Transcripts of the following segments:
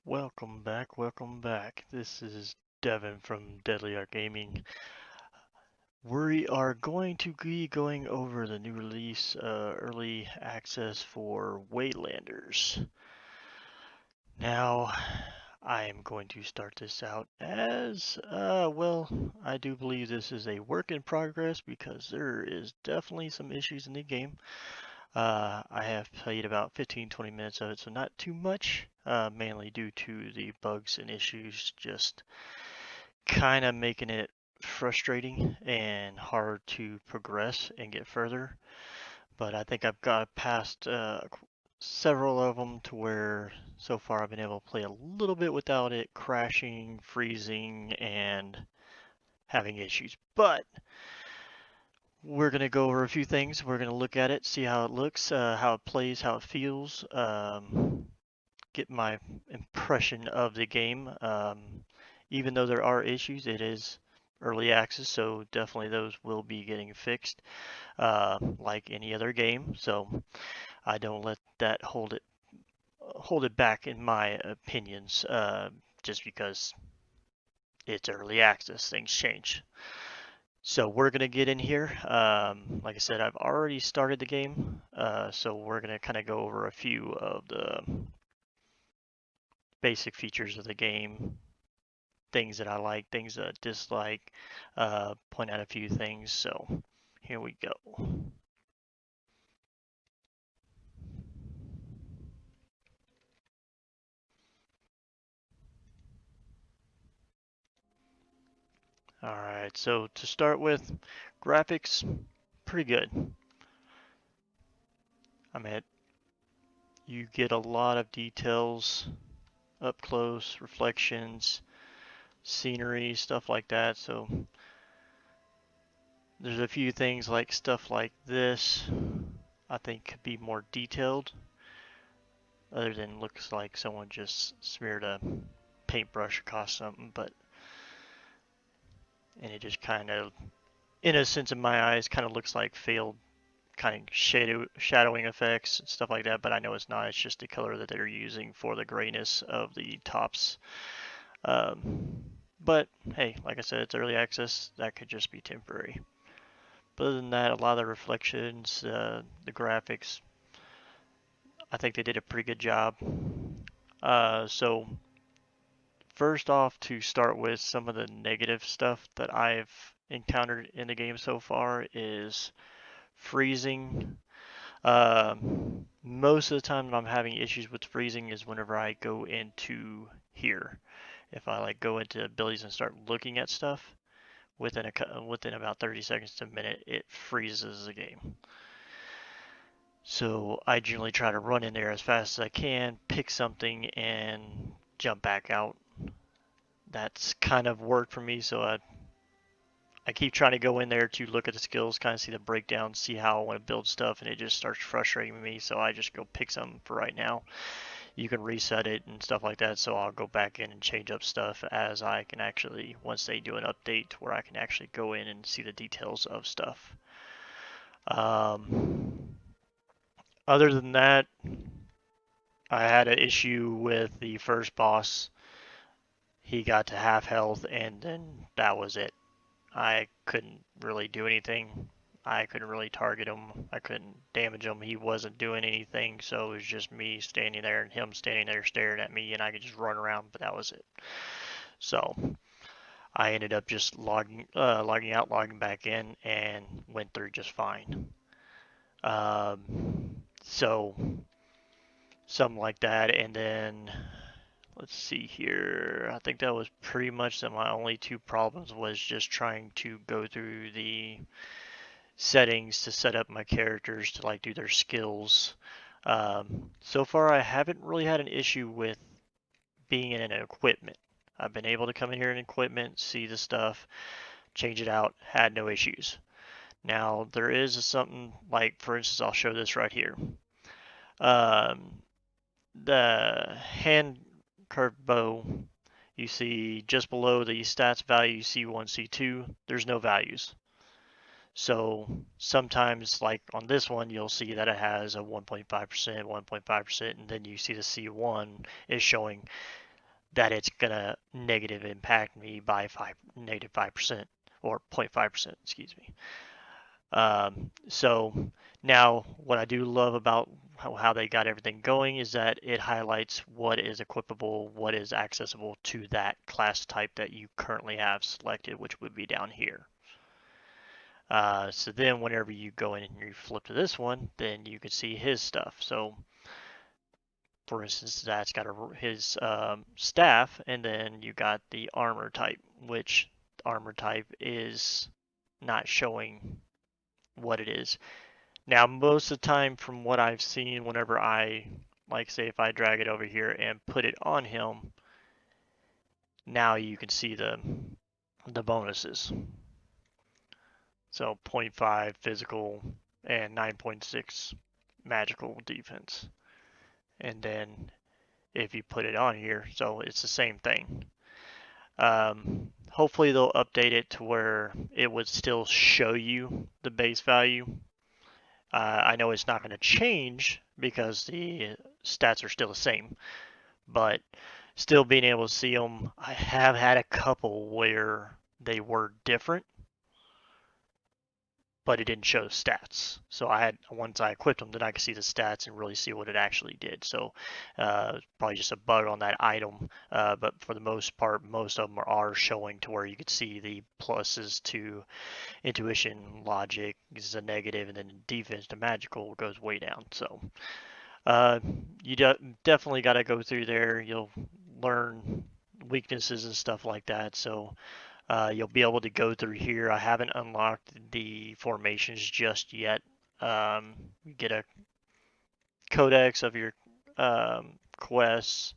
Welcome back, welcome back. This is Devin from Deadly Art Gaming. We are going to be going over the new release, early access for Waylanders. Now, I am going to start this out as, I do believe this is a work in progress because there is definitely some issues in the game. I have played about 15-20 minutes of it, so not too much, mainly due to the bugs and issues just kind of making it frustrating and hard to progress and get further. But I think I've got past several of them to where so far I've been able to play a little bit without it crashing, freezing, and having issues. But we're going to go over a few things. We're going to look at it, see how it looks, how it plays, how it feels, get my impression of the game. Even though there are issues, it is early access, so definitely those will be getting fixed, like any other game. So I don't let that hold it back in my opinions, just because it's early access. Things change. So we're gonna get in here. Like I said, I've already started the game, so we're gonna kind of go over a few of the basic features of the game, things that I like, things that I dislike, point out a few things. So here we go. All right, so to start with, graphics, pretty good. I mean, you get a lot of details up close, reflections, scenery, stuff like that. So there's a few things like stuff like this I think could be more detailed, other than looks like someone just smeared a paintbrush across something, but and it just kind of, in a sense, in my eyes, kind of looks like failed kind of shadowing effects and stuff like that, but I know it's not. It's just the color that they're using for the grayness of the tops. But hey, like I said, it's early access. That could just be temporary. But other than that, a lot of the reflections, the graphics, I think they did a pretty good job. So first off, to start with, some of the negative stuff that I've encountered in the game so far is freezing. Most of the time that I'm having issues with freezing is whenever I go into here. If I like go into abilities and start looking at stuff, within about 30 seconds to a minute, it freezes the game. So I generally try to run in there as fast as I can, pick something, and jump back out. That's kind of worked for me. So I keep trying to go in there to look at the skills, kind of see the breakdown, see how I want to build stuff, and it just starts frustrating me. So I just go pick something for right now. You can reset it and stuff like that. So I'll go back in and change up stuff as I can actually, once they do an update where I can actually go in and see the details of stuff. Other than that, I had an issue with the first boss. He got to half health, and then that was it. I couldn't really do anything. I couldn't really target him. I couldn't damage him. He wasn't doing anything, so it was just me standing there and him standing there staring at me, and I could just run around, but that was it. So I ended up just logging out, logging back in, and went through just fine. So something like that, and then let's see here. I think that was pretty much my only two problems was just trying to go through the settings to set up my characters to like do their skills. So far, I haven't really had an issue with being in an equipment. I've been able to come in here in equipment, see the stuff, change it out, had no issues. Now, there is something like, for instance, I'll show this right here. Um, the hand curved bow, you see just below the stats value C1, C2, there's no values. So sometimes, like on this one, you'll see that it has a 1.5%, 1.5%, and then you see the C1 is showing that it's gonna negative impact me by negative 5% or 0.5%, excuse me. So now what I do love about how they got everything going is that it highlights what is equipable, what is accessible to that class type that you currently have selected, which would be down here. So then whenever you go in and you flip to this one, then you can see his stuff. So for instance, that's got his staff, and then you got the armor type, which armor type is not showing what it is. Now, most of the time, from what I've seen, whenever I, like, say, if I drag it over here and put it on him, now you can see the bonuses. So 0.5 physical and 9.6 magical defense. And then if you put it on here, so it's the same thing. Hopefully they'll update it to where it would still show you the base value. I know it's not going to change because the stats are still the same, but still being able to see them, I have had a couple where they were different, but it didn't show the stats. So I had once I equipped them, then I could see the stats and really see what it actually did. So probably just a bug on that item, but for the most part, most of them are showing to where you could see the pluses to intuition, logic is a negative, and then defense to magical goes way down. So you definitely got to go through there. You'll learn weaknesses and stuff like that. So you'll be able to go through here. I haven't unlocked the formations just yet. You get a codex of your quests.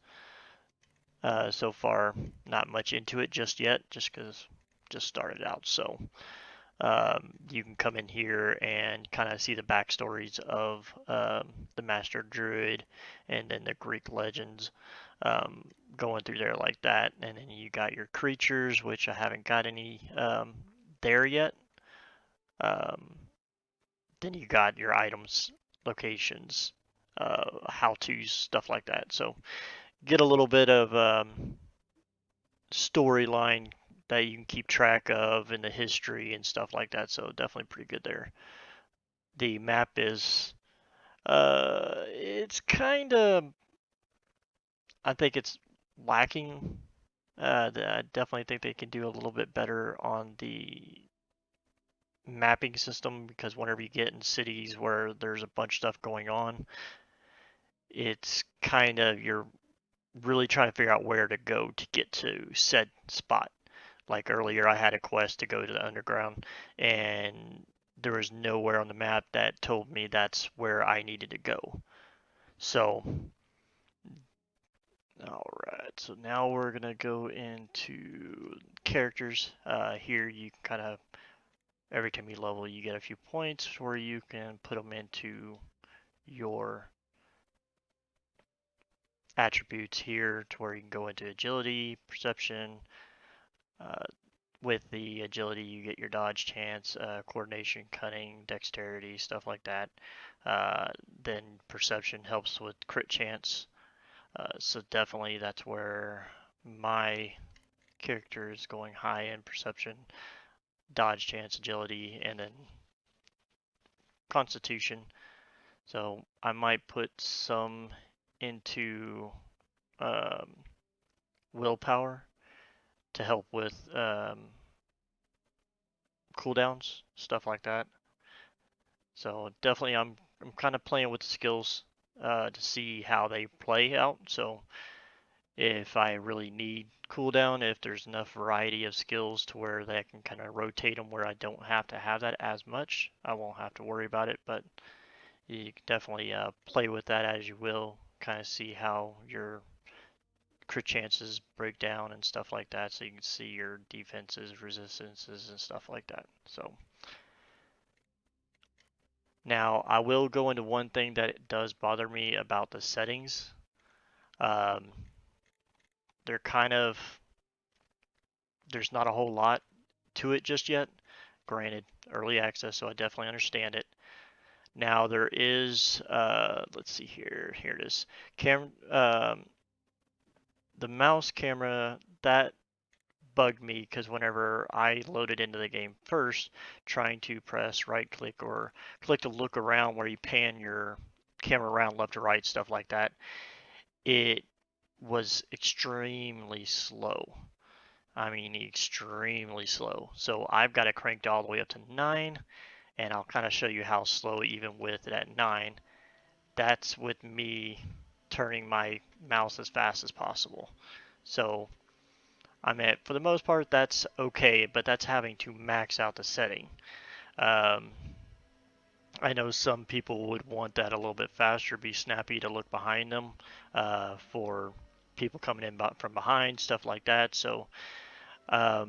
So far, not much into it just yet, just because just started out. So you can come in here and kind of see the backstories of the Master Druid and then the Greek legends going through there like that. And then you got your creatures, which I haven't got any there yet. Then you got your items, locations, how-tos, stuff like that. So get a little bit of storyline that you can keep track of in the history and stuff like that. So definitely pretty good there. The map is, it's kind of, I think it's lacking. I definitely think they can do a little bit better on the mapping system because whenever you get in cities where there's a bunch of stuff going on, it's kind of you're really trying to figure out where to go to get to said spot. Like earlier, I had a quest to go to the underground, and there was nowhere on the map that told me that's where I needed to go. So, all right. So now we're gonna go into characters. Here you kind of every time you level, you get a few points where you can put them into your attributes here, to where you can go into agility, perception. Uh, with the agility, you get your dodge chance, coordination, cunning, dexterity, stuff like that. Then perception helps with crit chance. So definitely that's where my character is going high in perception, dodge chance, agility, and then constitution. So I might put some into um, willpower to help with cooldowns, stuff like that. So definitely, I'm kind of playing with the skills to see how they play out. So if I really need cooldown, if there's enough variety of skills to where they can kind of rotate them where I don't have to have that as much, I won't have to worry about it. But you can definitely play with that as you will, kind of see how your crit chances break down and stuff like that, so you can see your defenses, resistances, and stuff like that. So now I will go into one thing that does bother me about the settings. Um, they're kind of there's not a whole lot to it just yet. Granted, early access, so I definitely understand it. Now there is, let's see here. Here it is. the mouse camera, that bugged me because whenever I loaded into the game first, trying to press right click or click to look around where you pan your camera around left to right, stuff like that, it was extremely slow. I mean, extremely slow. So I've got it cranked all the way up to 9, and I'll kind of show you how slow even with it at 9. That's with me turning my mouse as fast as possible. So I mean, for the most part, that's okay, but that's having to max out the setting. Um, I know some people would want that a little bit faster, be snappy to look behind them for people coming in from behind, stuff like that. So I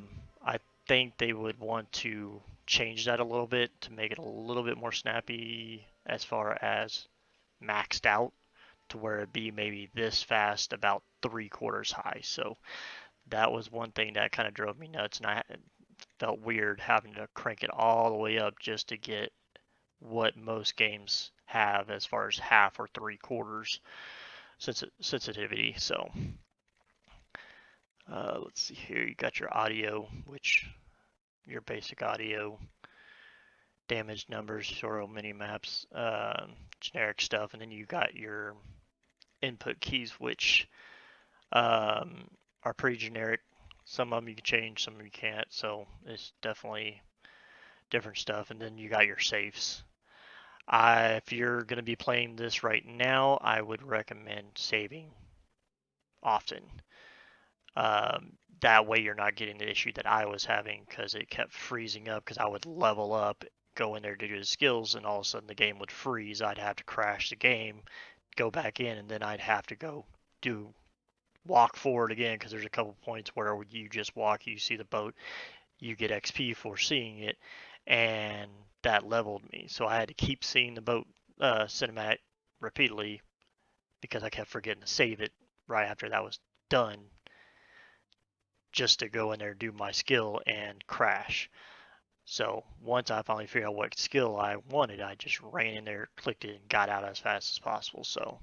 think they would want to change that a little bit to make it a little bit more snappy as far as maxed out to where it'd be maybe this fast about 3/4 high. So that was one thing that kind of drove me nuts, and I felt weird having to crank it all the way up just to get what most games have as far as half or 3/4 sensitivity. So let's see here. You got your audio, which your basic audio, damage numbers, Soro mini maps, generic stuff, and then you got your input keys, which are pretty generic. Some of them you can change, some of them you can't. So it's definitely different stuff. And then you got your safes. If you're going to be playing this right now, I would recommend saving often. That way you're not getting the issue that I was having because it kept freezing up because I would level up, go in there to do the skills, and all of a sudden the game would freeze. I'd have to crash the game, go back in, and then I'd have to go do walk forward again because there's a couple points where you just walk, you see the boat, you get XP for seeing it, and that leveled me. So I had to keep seeing the boat cinematic repeatedly because I kept forgetting to save it right after that was done, just to go in there and do my skill and crash. So once I finally figured out what skill I wanted, I just ran in there, clicked it, and got out as fast as possible. So,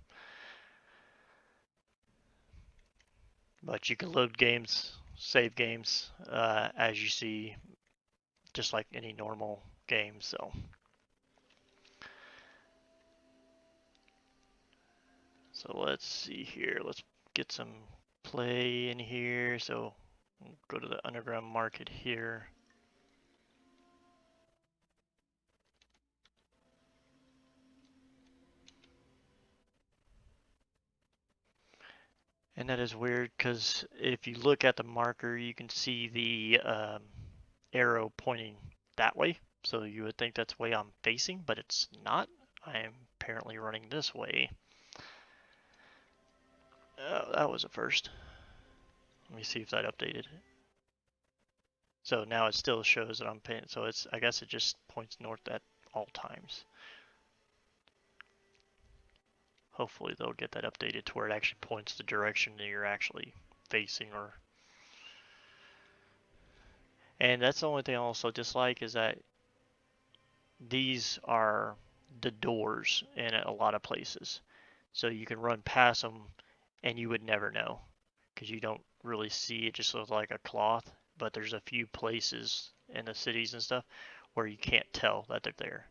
but you can load games, save games as you see, just like any normal game. So let's see here. Let's get some play in here. So we'll go to the underground market here. And that is weird because if you look at the marker, you can see the arrow pointing that way. So you would think that's the way I'm facing, but it's not. I am apparently running this way. Oh, that was a first. Let me see if that updated. So now it still shows that I'm paying. So it's, I guess it just points north at all times. Hopefully they'll get that updated to where it actually points the direction that you're actually facing. Or and that's the only thing I also dislike is that these are the doors in a lot of places. So you can run past them and you would never know because you don't really see it, just looks like a cloth. But there's a few places in the cities and stuff where you can't tell that they're there.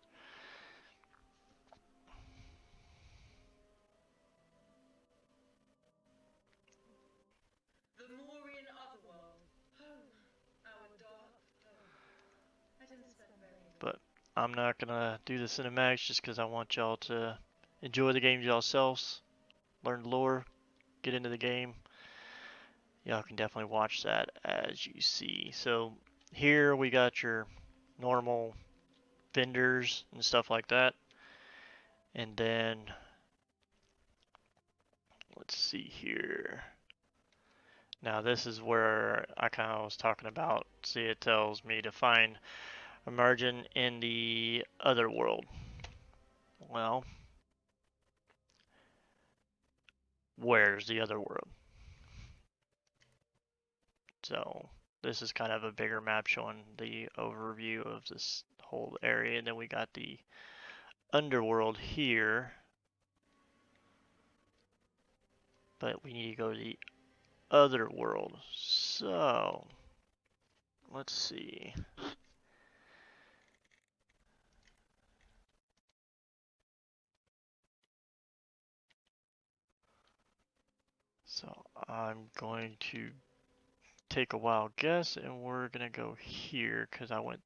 But I'm not gonna do the cinematics just because I want y'all to enjoy the game yourselves, learn lore, get into the game. Y'all can definitely watch that as you see. So here we got your normal vendors and stuff like that. And then let's see here. Now this is where I kind of was talking about. See, it tells me to find a margin in the other world. Well, where's the other world? So this is kind of a bigger map showing the overview of this whole area. And then we got the underworld here. But we need to go to the other world. So, let's see. So, I'm going to take a wild guess and we're going to go here because I went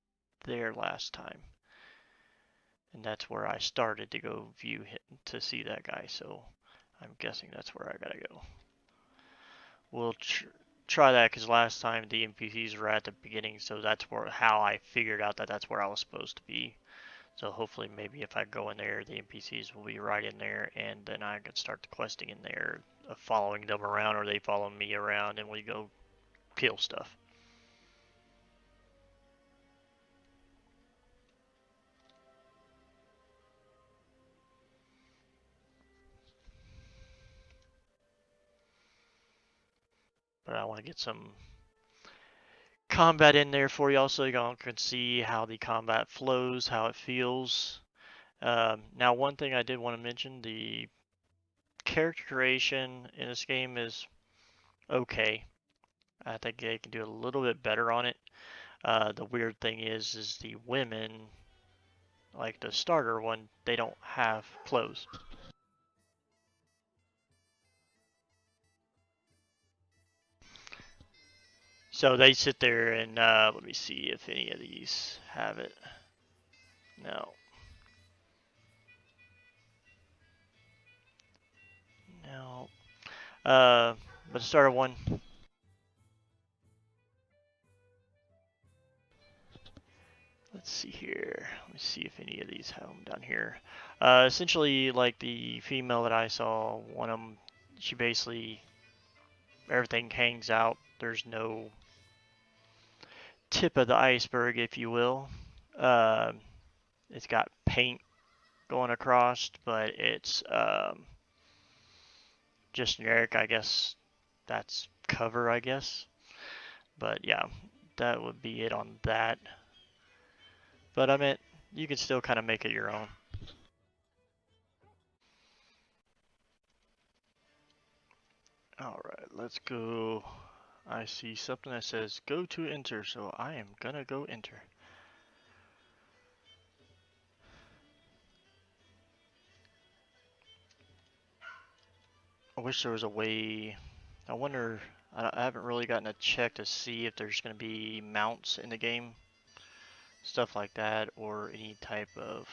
there last time. And that's where I started to go view him to see that guy. So, I'm guessing that's where I gotta go. We'll try that because last time the NPCs were at the beginning, so that's where how I figured out that that's where I was supposed to be. So hopefully, maybe if I go in there, the NPCs will be right in there, and then I can start the questing in there, following them around, or they follow me around, and we go kill stuff. But I want to get some combat in there for y'all so y'all can see how the combat flows, how it feels. Now, one thing I did want to mention, the character creation in this game is okay. I think they can do a little bit better on it. The weird thing is the women, like the starter one, they don't have clothes. So they sit there and let me see if any of these have it. No, no. But the starter one, let's see here. Let me see if any of these have them down here. Essentially, like the female that I saw, one of them, she basically everything hangs out. There's no tip of the iceberg, if you will. Uh, it's got paint going across, but it's just generic. I guess that's cover, I guess. But yeah, that would be it on that. But I mean, you can still kind of make it your own. All right, let's go. I see something that says go to enter, so I am gonna go enter. I wish there was a way. I wonder. I haven't really gotten a check to see if there's gonna be mounts in the game, stuff like that, or any type of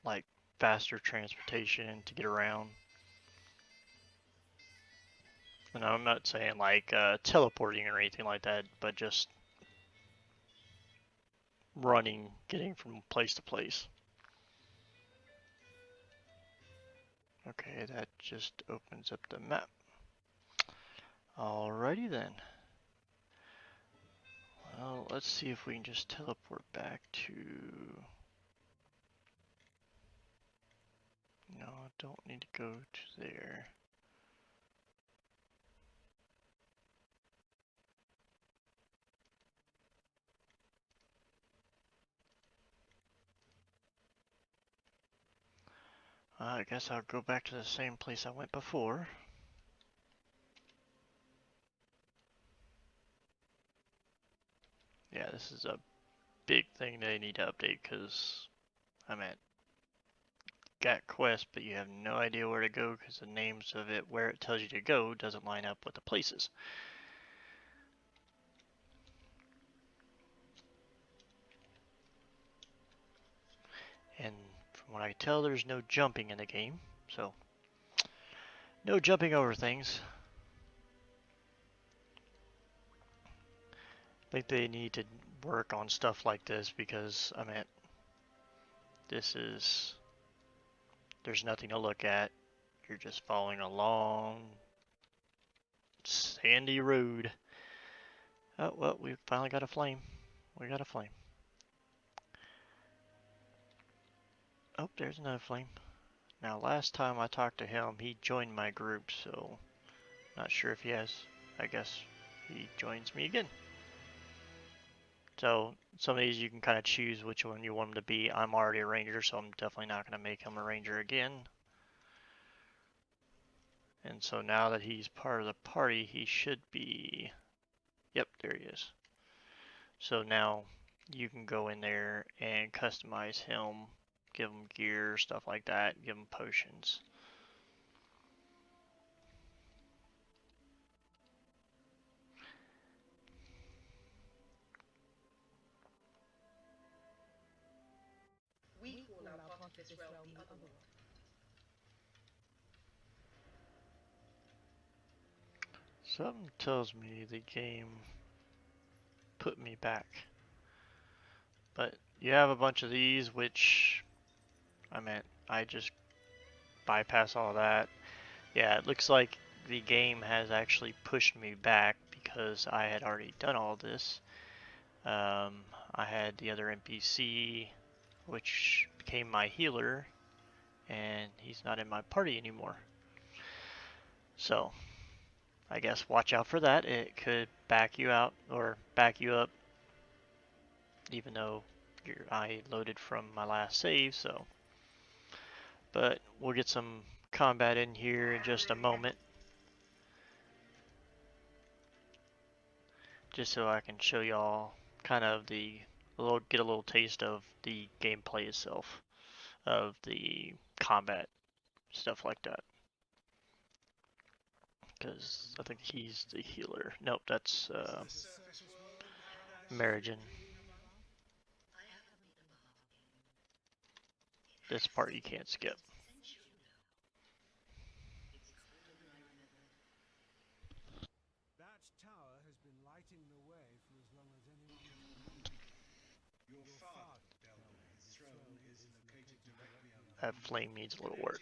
like faster transportation to get around. And I'm not saying like teleporting or anything like that, but just running, getting from place to place. Okay, that just opens up the map. Alrighty then. Well, let's see if we can just teleport back to... No, I don't need to go to there. I guess I'll go back to the same place I went before. Yeah, this is a big thing they need to update because I'm at got quest, but you have no idea where to go because the names of it, where it tells you to go, doesn't line up with the places. And from what I tell, there's no jumping in the game, so no jumping over things. I think they need to work on stuff like this because, I mean, this is, there's nothing to look at. You're just following a long, sandy road. Oh, well, we finally got a flame. We got a flame. Oh, there's another flame. Now, last time I talked to him, he joined my group, so not sure if he has. I guess he joins me again. So some of these you can kind of choose which one you want him to be. I'm already a ranger, so I'm definitely not going to make him a ranger again. And so now that he's part of the party, he should be... Yep, there he is. So now you can go in there and customize him, give him gear, stuff like that, give him potions. We call our part of this realm the Otherworld. Something tells me the game put me back. But you have a bunch of these, which I meant I just bypass all that. Yeah, it looks like the game has actually pushed me back because I had already done all this. I had the other NPC, which became my healer, and he's not in my party anymore. So, I guess watch out for that. It could back you out or back you up, even though I loaded from my last save, so. But we'll get some combat in here in just a moment, just so I can show y'all kind of get a little taste of the gameplay itself, of the combat, stuff like that. Because I think he's the healer. Nope, that's Marigin. This part you can't skip. That tower has been lighting the way for as long as anyone can remember. Your father tell me his throne is located directly under That flame needs a little work.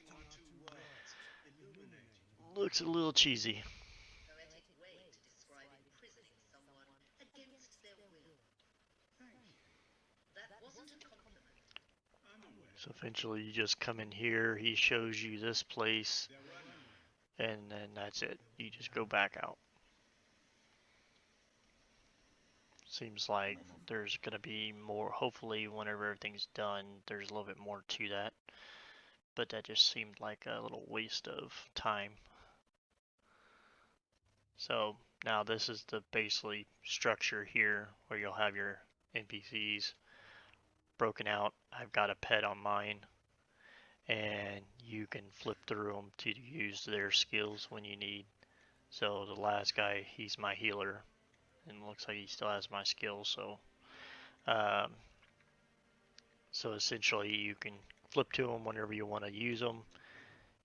illuminating. Looks a little cheesy. Poetic way to describe imprisoning someone against their will. That wasn't a compliment. So eventually you just come in here, he shows you this place, and then that's it. You just go back out. Seems like there's gonna be more, hopefully whenever everything's done, there's a little bit more to that. But that just seemed like a little waste of time. So now this is the basically structure here where you'll have your NPCs broken out. I've got a pet on mine, and you can flip through them to use their skills when you need. So the last guy, he's my healer, and looks like he still has my skills. Um, so essentially, you can flip to them whenever you want to use them.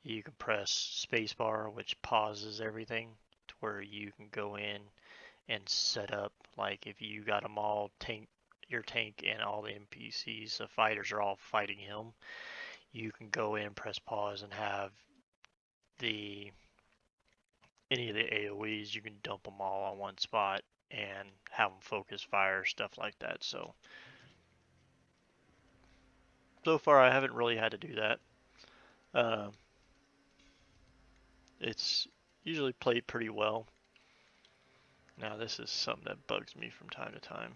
You can press spacebar, which pauses everything, to where you can go in and set up. Like if you got them all your tank and all the NPCs, the fighters are all fighting him. You can go in, press pause, and have the any of the AoEs. You can dump them all on one spot and have them focus fire, stuff like that. So far I haven't really had to do that. Uh, it's usually played pretty well. Now this is something that bugs me from time to time.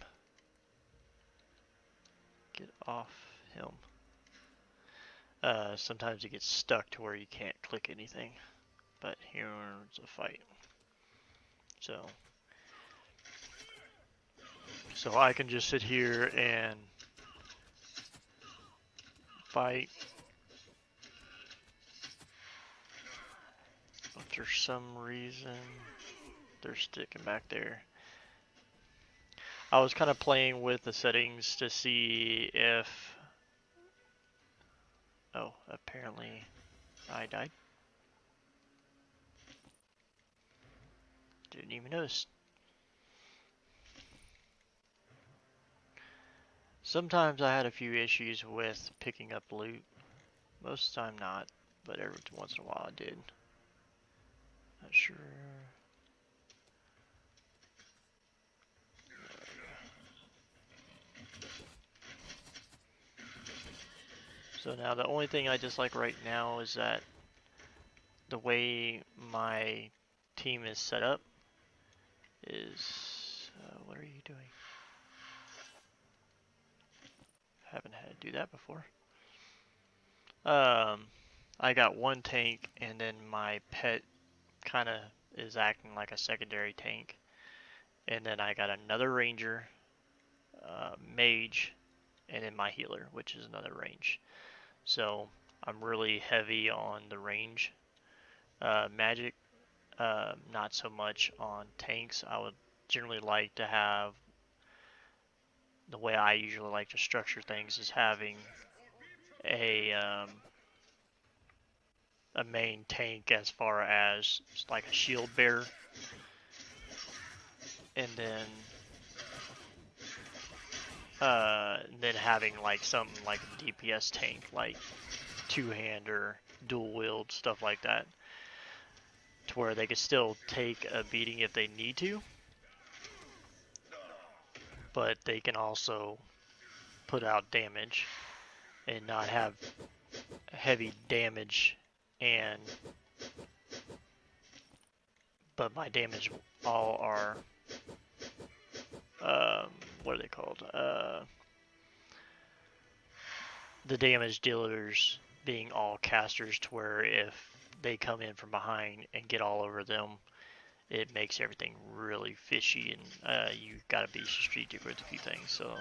Get off him. Sometimes it gets stuck to where you can't click anything. But here's a fight. So I can just sit here and fight. But for some reason, they're sticking back there. I was kind of playing with the settings to see if... Oh, apparently I died. Didn't even notice. Sometimes I had a few issues with picking up loot. Most of the time not, but every once in a while I did. Not sure. So now the only thing I dislike right now is that the way my team is set up is... what are you doing? Haven't had to do that before. I got one tank and then my pet kind of is acting like a secondary tank. And then I got another ranger, mage, and then my healer, which is another range. So I'm really heavy on the range magic, not so much on tanks. I would generally like to have the way I usually like to structure things is having a um, a main tank as far as like a shield bearer, and then having like something like a DPS tank, like two hand or dual wield stuff like that, to where they could still take a beating if they need to, but they can also put out damage and not have heavy damage and but my damage all are um, what are they called? The damage dealers being all casters, to where if they come in from behind and get all over them, it makes everything really fishy, and you gotta be strategic with a few things. So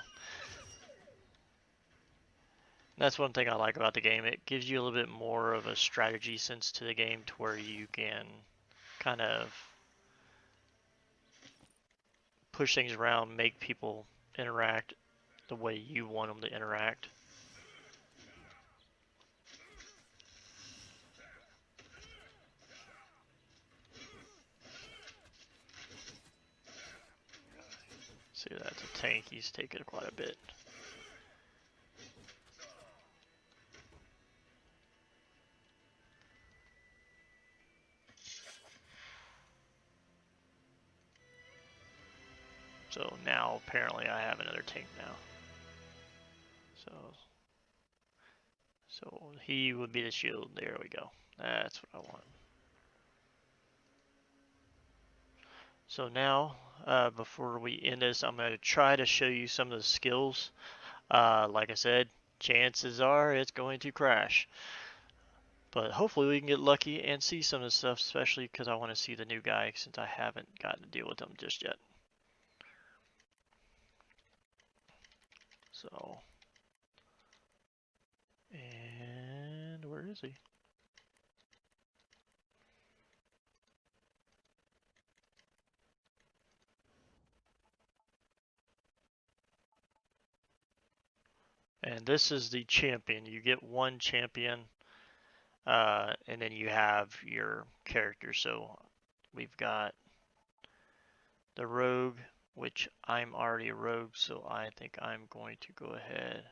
that's one thing I like about the game. It gives you a little bit more of a strategy sense to the game, to where you can kind of push things around, make people interact the way you want them to interact. See, that's a tank. He's taking quite a bit. So now apparently I have another tank now. So so he would be the shield. There we go. That's what I want. So now, before we end this, I'm going to try to show you some of the skills. Like I said, chances are it's going to crash. But hopefully we can get lucky and see some of the stuff, especially because I want to see the new guy, since I haven't gotten to deal with him just yet. So, and where is he? And this is the champion. You get one champion, and then you have your characters. So we've got the rogue, which I'm already a rogue, so I think I'm going to go ahead.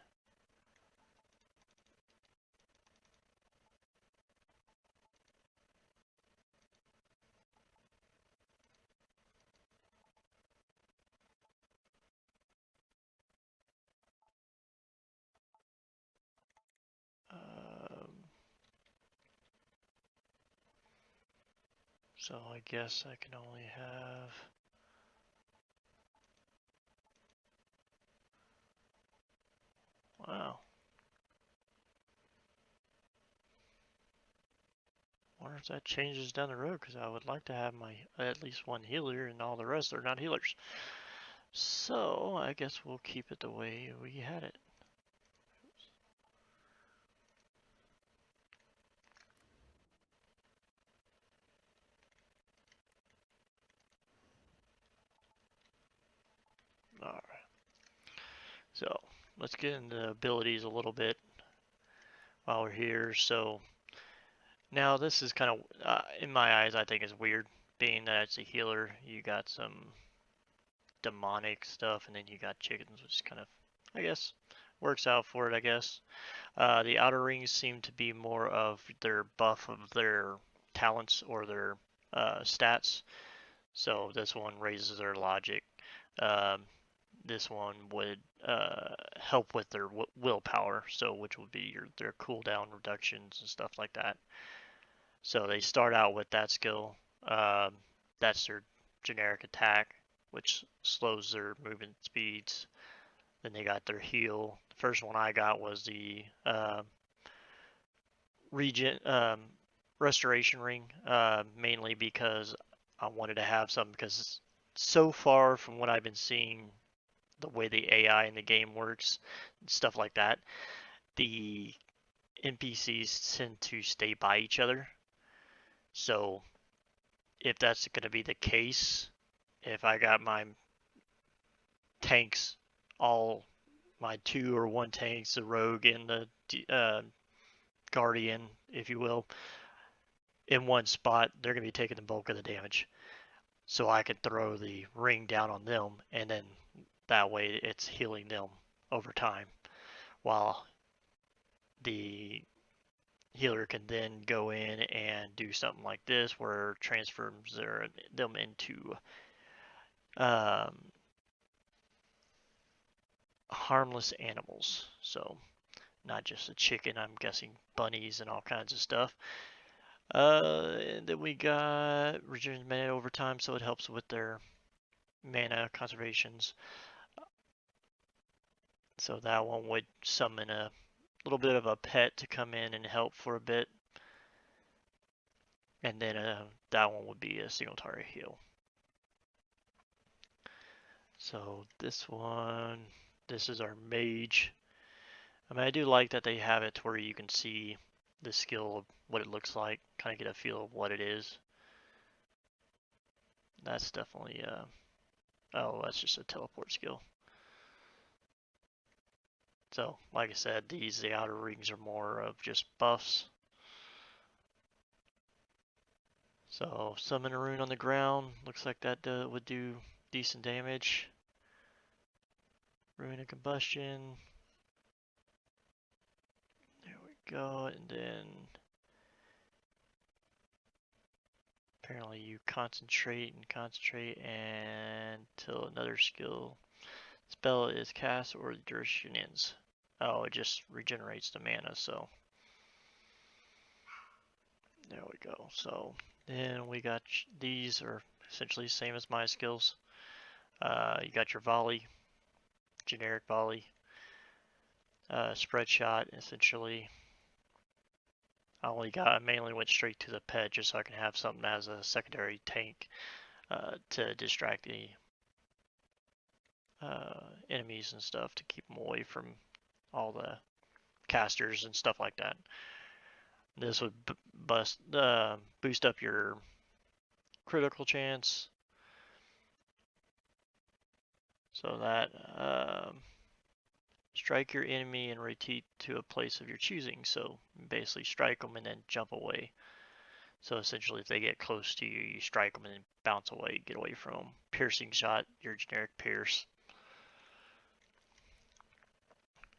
So I guess I can only have. Wow. Wonder if that changes down the road, because I would like to have my at least one healer, and all the rest are not healers. So I guess we'll keep it the way we had it. Alright. So let's get into abilities a little bit while we're here. So now this is kind of, in my eyes, I think is weird. Being that it's a healer, you got some demonic stuff, and then you got chickens, which kind of, I guess, works out for it, I guess. The outer rings seem to be more of their buff of their talents or their stats. So this one raises their logic. Um, this one would help with their willpower, so which would be their cooldown reductions and stuff like that. So they start out with that skill. Um, that's their generic attack, which slows their movement speeds. Then they got their heal. The first one I got was the regen restoration ring, mainly because I wanted to have some because so far from what I've been seeing, the way the AI in the game works, stuff like that, the NPCs tend to stay by each other. So if that's going to be the case, if I got my tanks, all my 2 or 1 tanks, the rogue and the guardian, if you will, in one spot, they're going to be taking the bulk of the damage. So I could throw the ring down on them, and then that way it's healing them over time, while the healer can then go in and do something like this, where it transforms them into um, harmless animals. So not just a chicken, I'm guessing bunnies and all kinds of stuff. And then we got regenerated mana over time, so it helps with their mana conservations. So that one would summon a little bit of a pet to come in and help for a bit. And then that one would be a single target heal. So this one, this is our mage. I mean, I do like that they have it to where you can see the skill of what it looks like, kind of get a feel of what it is. That's definitely, oh, that's just a teleport skill. So, like I said, the outer rings are more of just buffs. So, summon a rune on the ground. Looks like that would do decent damage. Rune of combustion. There we go. And then apparently you concentrate and concentrate until another spell is cast or the duration ends. Oh, it just regenerates the mana, so there we go. So then we got these are essentially the same as my skills. You got your volley, generic volley, spread shot. Essentially, I mainly went straight to the pet just so I can have something as a secondary tank to distract the enemies and stuff to keep them away from all the casters and stuff like that. This would boost up your critical chance, so that strike your enemy and rotate to a place of your choosing. So basically strike them and then jump away. So essentially if they get close to you, you strike them and then bounce away, get away from them. Piercing shot, your generic pierce.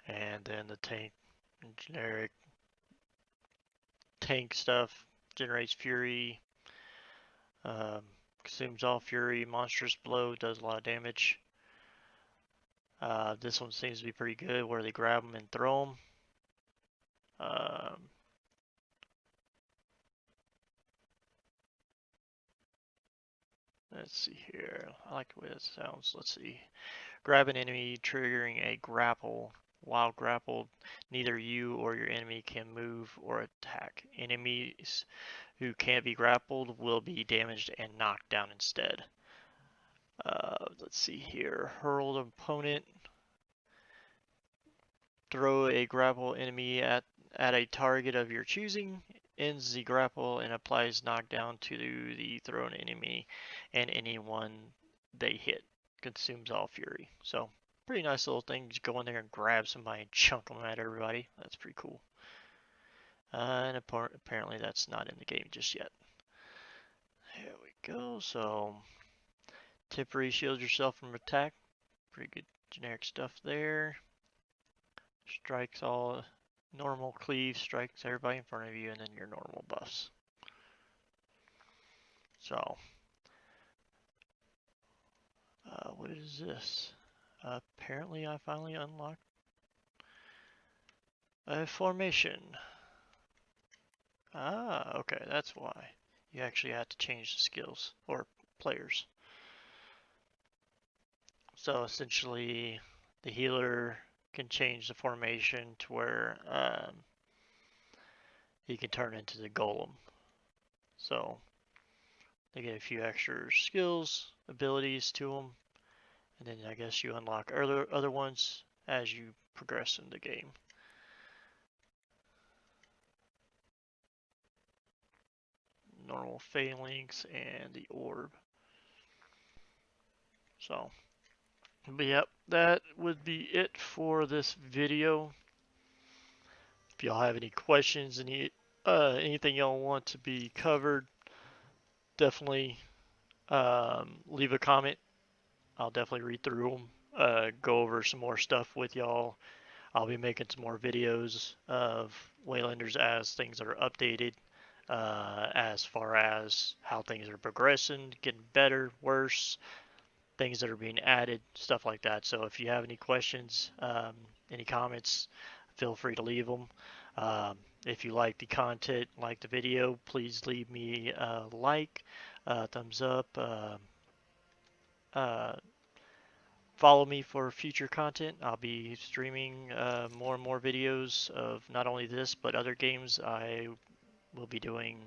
And then the tank, generic tank stuff generates fury, consumes all fury, monstrous blow, does a lot of damage. This one seems to be pretty good where they grab them and throw them. Let's see here. I like the way that sounds. Let's see. Grab an enemy, triggering a grapple. While grappled, neither you or your enemy can move or attack. Enemies who can't be grappled will be damaged and knocked down instead. Let's see here. Hurled opponent. Throw a grapple enemy at a target of your choosing. Ends the grapple and applies knockdown to the thrown enemy and anyone they hit. Consumes all fury. So pretty nice little thing. Just go in there and grab somebody and chunk them at everybody. That's pretty cool. And apparently that's not in the game just yet. Here we go. So temporary shield yourself from attack. Pretty good generic stuff there. Strikes all normal cleave, strikes everybody in front of you, and then your normal buffs. So, what is this? Apparently I finally unlocked a formation. Ah, okay, that's why. You actually had to change the skills, or players. So essentially, the healer can change the formation to where he can turn into the golem. So they get a few extra skills, abilities to them, and then I guess you unlock other ones as you progress in the game. Normal phalanx and the orb. So, but yep, that would be it for this video. If y'all have any questions, anything y'all want to be covered, definitely leave a comment. I'll definitely read through them, go over some more stuff with y'all. I'll be making some more videos of Waylanders as things are updated, as far as how things are progressing, getting better, worse, things that are being added, stuff like that. So if you have any questions, any comments, feel free to leave them. If you like the content, like the video, please leave me a like, thumbs up. Uh, Follow me for future content. I'll be streaming more and more videos of not only this but other games. I will be doing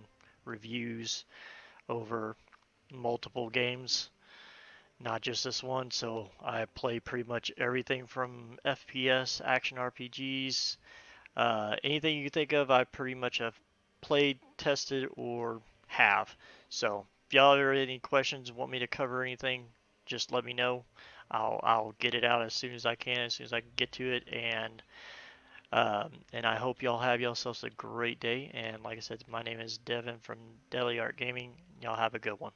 reviews over multiple games, not just this one. So I play pretty much everything from FPS, action RPGs, anything you can think of. I pretty much have played, tested, or have. So if y'all have any questions, want me to cover anything, just let me know. I'll get it out as soon as I can, as soon as I can get to it, and I hope y'all have yourselves a great day. And like I said, my name is Devin from Deli Art Gaming. Y'all have a good one.